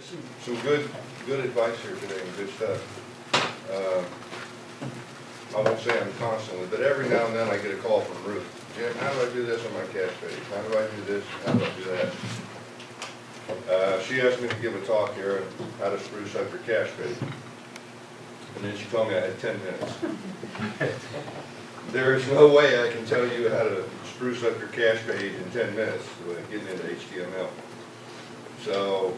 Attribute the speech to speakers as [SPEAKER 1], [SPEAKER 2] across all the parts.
[SPEAKER 1] some good advice here today and good stuff. I won't say I'm constantly, but every now and then I get a call from Ruth. Jim, how do I do this on my cache page? How do I do this? How do I do that? She asked me to give a talk here on how to spruce up your cache page. And then she told me I had 10 minutes. There is no way I can tell you how to spruce up your cache page in 10 minutes without getting into HTML. So,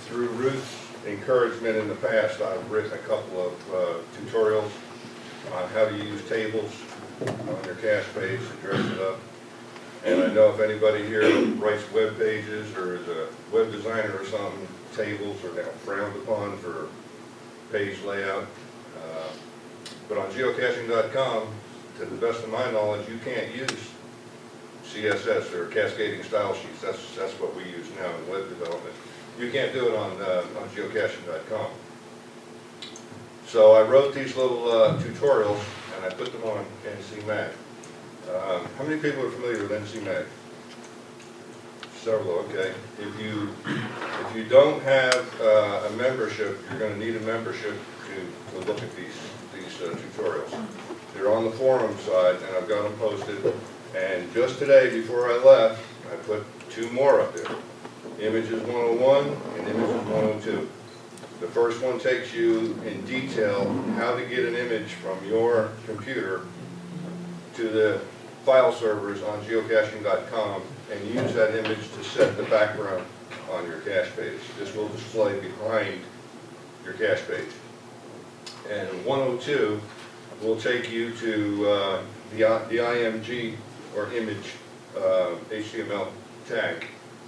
[SPEAKER 1] through Ruth's encouragement in the past, I've written a couple of tutorials on how to use tables on your cache page to dress it up. And I know if anybody here writes web pages or is a web designer or something, tables are now frowned upon for page layout. But on geocaching.com, to the best of my knowledge, you can't use CSS or cascading style sheets. That's what we use now in web development. You can't do it on geocaching.com. So I wrote these little tutorials and I put them on NC Mag. How many people are familiar with NC Mag? Several, okay. If you don't have a membership, you're going to need a membership to look at these tutorials. They're on the forum side, and I've got them posted. And just today, before I left, I put 2 more up there. Images 101 and Images 102. The first one takes you in detail how to get an image from your computer to the file servers on geocaching.com and use that image to set the background on your cache page. This will display behind your cache page. And 102 will take you to the IMG or image HTML tag,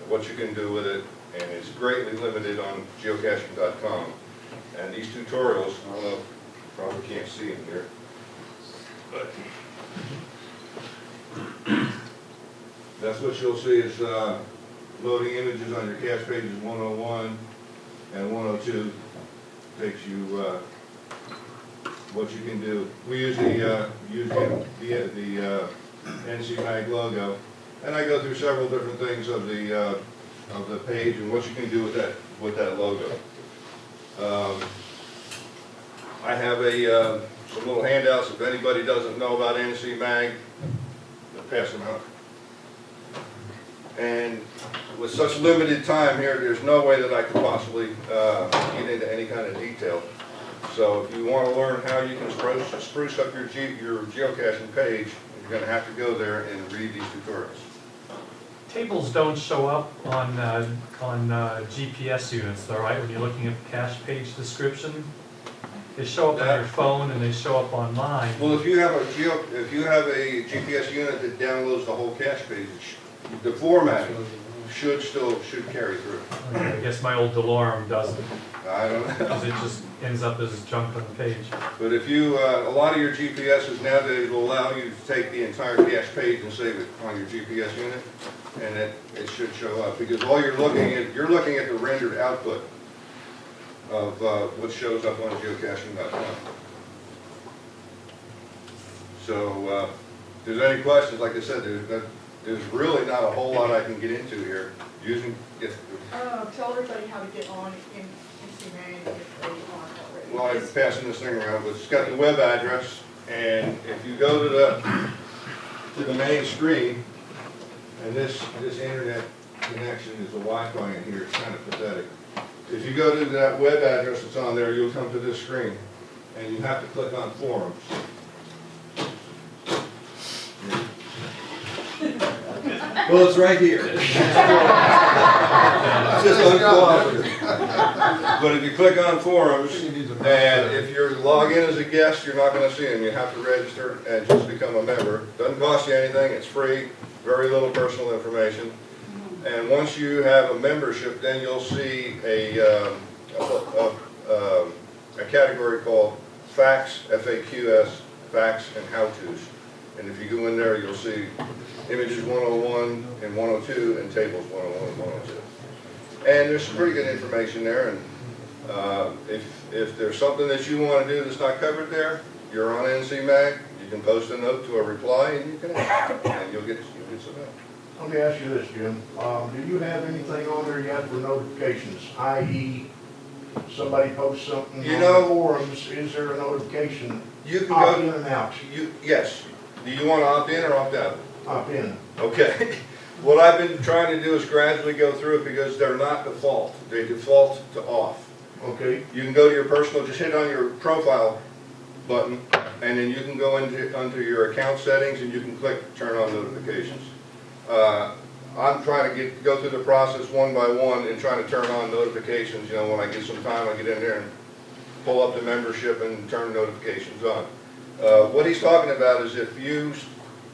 [SPEAKER 1] what you can do with it, and it's greatly limited on geocaching.com. And these tutorials, I don't know, you probably can't see them here, but that's what you'll see is loading images on your cache pages 101 and 102 takes you what you can do. We usually use the NC Mag logo, and I go through several different things of the page and what you can do with that logo. I have some little handouts. If anybody doesn't know about NC Mag, I'll pass them out. And with such limited time here, there's no way that I could possibly get into any kind of detail. So if you want to learn how you can spruce up your geocaching page, you're going to have to go there and read these tutorials.
[SPEAKER 2] Tables don't show up on GPS units, though, right? When you're looking at the cache page description, they show up on your phone and they show up online.
[SPEAKER 1] Well, if you have a GPS unit that downloads the whole cache page, the formatting should carry through.
[SPEAKER 2] Okay, I guess my old DeLorme doesn't.
[SPEAKER 1] I don't know.
[SPEAKER 2] Because it just ends up as junk on the page.
[SPEAKER 1] But if you, a lot of your GPSs nowadays will allow you to take the entire cache page and save it on your GPS unit, and it should show up. Because all you're looking at the rendered output of what shows up on geocaching.com. So, if there's any questions, like I said, there's really not a whole lot I can get into here.
[SPEAKER 3] Tell everybody how to get on in NC Mag if they aren't already.
[SPEAKER 1] Well, I'm passing this thing around, but it's got the web address, and if you go to the main screen, and this internet connection is a Wi-Fi in here, it's kind of pathetic. If you go to that web address that's on there, you'll come to this screen, and you have to click on forums. Well, it's right here. It's just uncooperative. But if you click on forums, and if you're log in as a guest, you're not going to see them. You have to register and just become a member. Doesn't cost you anything. It's free. Very little personal information. And once you have a membership, then you'll see a category called facts, FAQs, facts, and how-tos. And if you go in there, you'll see images 101 and 102 and tables 101 and 102. And there's some pretty good information there. And if there's something that you want to do that's not covered there, you're on NC Mag. You can post a note to a reply, and you can ask, and you'll get some help.
[SPEAKER 4] Let me ask you this, Jim. Do you have anything on there yet for notifications, i.e. somebody posts something
[SPEAKER 1] You
[SPEAKER 4] on
[SPEAKER 1] know-
[SPEAKER 4] the forums, is there a notification?
[SPEAKER 1] You can
[SPEAKER 4] Opt
[SPEAKER 1] go,
[SPEAKER 4] in and out,
[SPEAKER 1] yes. Do you want to opt in or opt out?
[SPEAKER 4] opt in.
[SPEAKER 1] Okay. What I've been trying to do is gradually go through it because they're not default. They default to off.
[SPEAKER 4] Okay,
[SPEAKER 1] You can go to your personal, just hit on your profile button, and then you can go under your account settings and you can click turn on notifications. I'm trying to go through the process one by one and trying to turn on notifications. You know, when I get some time, I get in there and pull up the membership and turn notifications on. What he's talking about is if you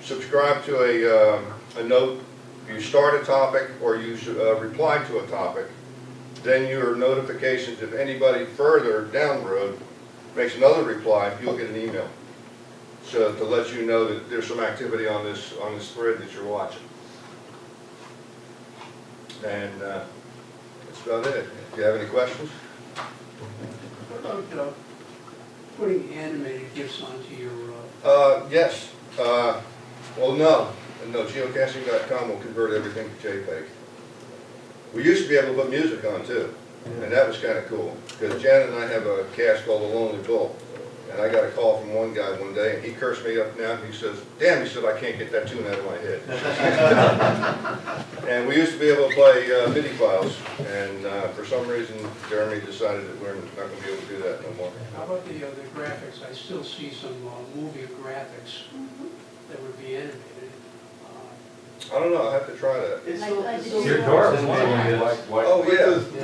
[SPEAKER 1] subscribe to a note, you start a topic, or you reply to a topic, then your notifications, if anybody further down the road makes another reply, you'll get an email. So to let you know that there's some activity on this thread that you're watching. And that's about it. Do you have any questions?
[SPEAKER 5] What about putting animated GIFs onto your,
[SPEAKER 1] Yes. Well, no. Geocaching.com will convert everything to JPEG. We used to be able to put music on too, and that was kind of cool. Because Janet and I have a cache called The Lonely Bull, and I got a call from one guy one day, and he cursed me up now, and he says, "Damn," he said, "I can't get that tune out of my head." And we used to be able to play MIDI files, and for some reason, Jeremy decided that we're not going to be able to do that no more.
[SPEAKER 5] how about the graphics? I still see some movie graphics that would be animated.
[SPEAKER 1] I don't know, I have to try that.
[SPEAKER 2] Your door was one of those.
[SPEAKER 1] Oh,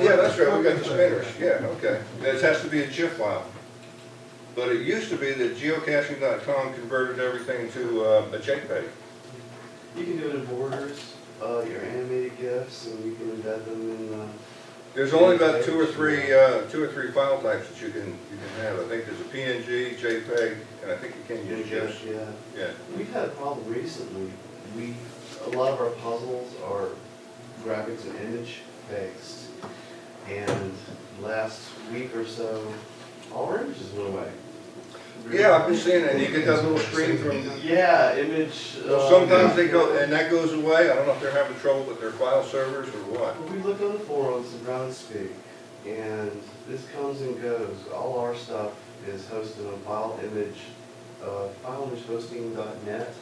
[SPEAKER 1] yeah, that's right, we got the spinners, yeah, okay. It has to be a GIF file. But it used to be that geocaching.com converted everything to a JPEG.
[SPEAKER 6] You can do it in borders, your animated GIFs, and you can embed them in.
[SPEAKER 1] There's only about two or three file types that you can have. I think there's a PNG, JPEG, and I think you can use GIFs. Yeah.
[SPEAKER 6] We've had a problem recently. A lot of our puzzles are graphics and image based, and last week or so, all our images went away.
[SPEAKER 1] Yeah, I've been seeing it. You get that little screen from.
[SPEAKER 6] Yeah, image.
[SPEAKER 1] Well, sometimes they go, and that goes away. I don't know if they're having trouble with their file servers or what.
[SPEAKER 6] We look on the forums and groundspeak, and this comes and goes. All our stuff is hosted on fileinagehosting.net.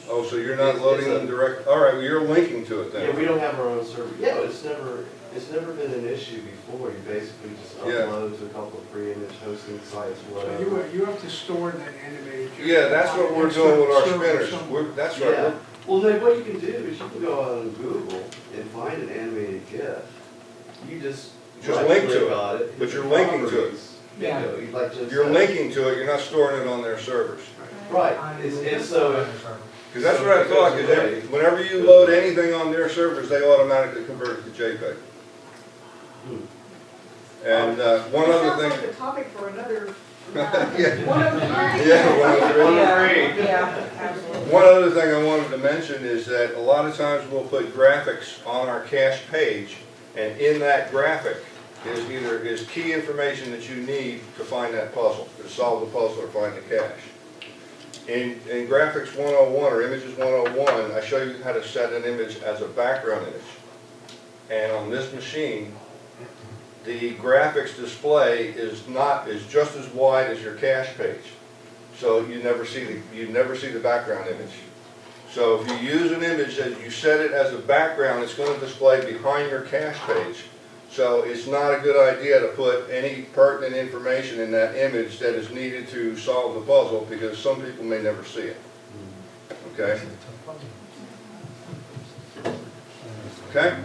[SPEAKER 1] Oh, so you're not loading them direct? All right, well, you're linking to it then.
[SPEAKER 6] Yeah, we don't have our own server. Yeah, it's never been an issue before. You basically just upload to a couple of free image hosting sites,
[SPEAKER 5] So
[SPEAKER 6] whatever.
[SPEAKER 5] you have to store that animated GIF.
[SPEAKER 1] Yeah, that's what we're doing with our
[SPEAKER 5] Server
[SPEAKER 1] spinners.
[SPEAKER 5] somewhere.
[SPEAKER 1] That's right.
[SPEAKER 6] Yeah. Well, then what you can do is you can go out on Google and find an animated GIF. You just
[SPEAKER 1] link to
[SPEAKER 6] right-click on it.
[SPEAKER 1] but you're linking to it.
[SPEAKER 5] Yeah.
[SPEAKER 6] Bingo, you like just
[SPEAKER 1] You're linking to it, you're not storing it on their servers.
[SPEAKER 6] Right, and so
[SPEAKER 1] Because that's what I thought, because whenever you load anything on their servers, they automatically convert it to JPEG. And one other
[SPEAKER 3] Sounds like
[SPEAKER 1] thing.
[SPEAKER 3] a topic for another.
[SPEAKER 1] Yeah.
[SPEAKER 3] One of the three.
[SPEAKER 1] Yeah, one of the three.
[SPEAKER 3] Yeah, absolutely.
[SPEAKER 1] One other thing I wanted to mention is that a lot of times we'll put graphics on our cache page, and in that graphic is key information that you need to find that puzzle, to solve the puzzle or find the cache. In Graphics 101 or Images 101, I show you how to set an image as a background image. And on this machine, the graphics display is just as wide as your cache page. So you never see the background image. So if you use an image and you set it as a background, it's going to display behind your cache page. So it's not a good idea to put any pertinent information in that image that is needed to solve the puzzle, because some people may never see it. Okay? Okay?